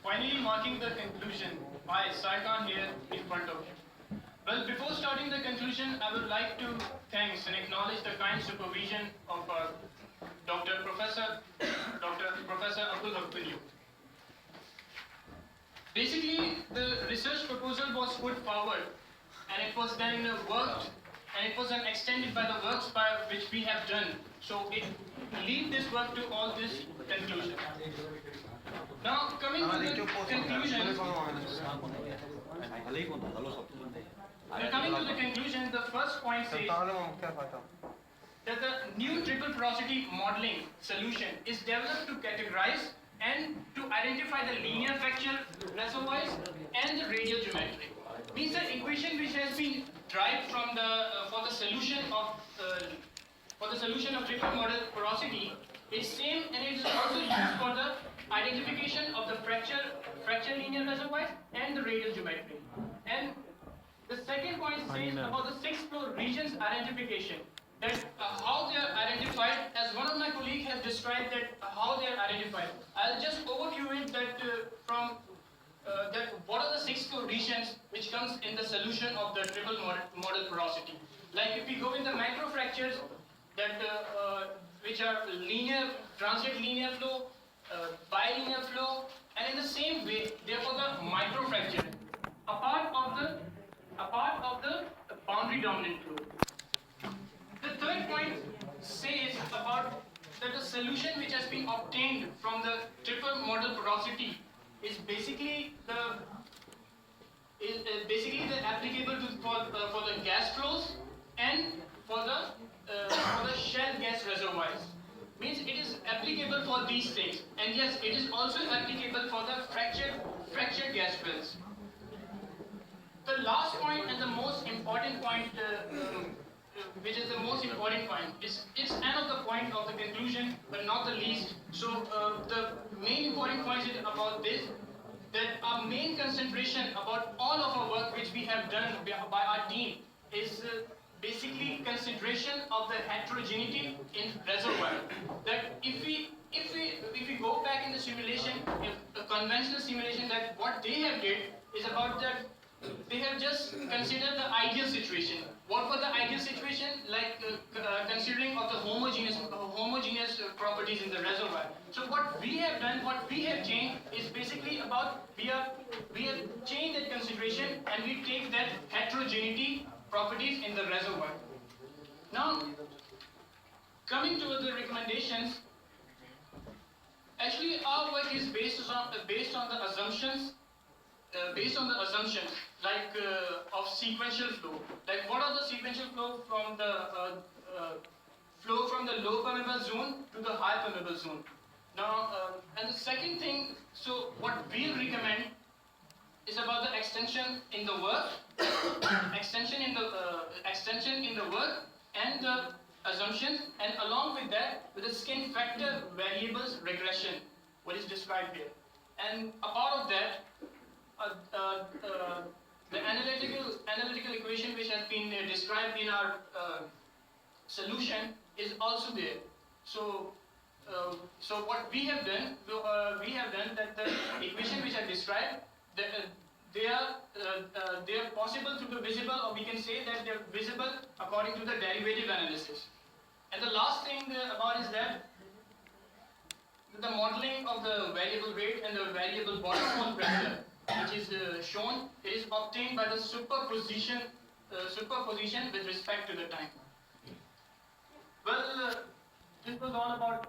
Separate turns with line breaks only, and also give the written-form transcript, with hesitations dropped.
Finally marking the conclusion, I, Sair here in front of you. Well, before starting the conclusion, I would like to thank and acknowledge the kind supervision of Professor Abdul Hakbin. Basically, the research proposal was put forward, and it was then worked, and it was then extended by the works by which we have done. So it lead this work to all this conclusion. Now, coming to the conclusion, the first point says that the new triple porosity modeling solution is developed to categorize and to identify the linear fracture reservoirs and the radial geometry. Means the equation which has been derived from for the solution of triple model porosity is same, and it is also used for the identification of the fracture linear reservoirs and the radial geometry. And the second point says about the 6 flow regions identification, that how they are identified, as one of my colleagues has described that how they are identified. I'll just overview it that that what are the 6 flow regions which comes in the solution of the triple model porosity. Like if we go in the macro fractures that which are linear, transit linear flow, bilinear flow, and in the same way, therefore the micro fracture, a part of the boundary dominant flow. The third point says about that the solution which has been obtained from the triple model porosity is basically the applicable for the gas flows and for the shell gas reservoirs. Means it is applicable for these things, and yes, it is also applicable for the fractured gas wells. The last point and the most important point, which is the most important point, it's another point of the conclusion, but not the least. So the main important point is about this, that our main concentration about all of our work which we have done by our team is basically consideration of the heterogeneity in reservoir. That if we go back in the simulation, if the conventional simulation, that what they have did is about that they have just considered the ideal situation. What was the ideal situation? Like considering of the homogeneous properties in the reservoir. So what we have done, what we have changed is basically about we have changed that consideration, and we take that heterogeneity properties in the reservoir. Now, coming to the recommendations, actually our work is based on the assumptions, like of sequential flow. Like what are the sequential flow from the low permeable zone to the high permeable zone. Now, and the second thing, so what we'll recommend is about the extension in the work, extension in the work, and the assumptions, and along with that, with the skin factor variables regression, what is described here. And a part of that, the analytical equation which has been described in our solution is also there. So, so what we have done, that the equation which I described, they are possible to be visible, or we can say that they are visible according to the derivative analysis. And the last thing about is that the modeling of the variable rate and the variable bottom hole pressure, which is shown, it is obtained by the superposition with respect to the time. Well, this was all about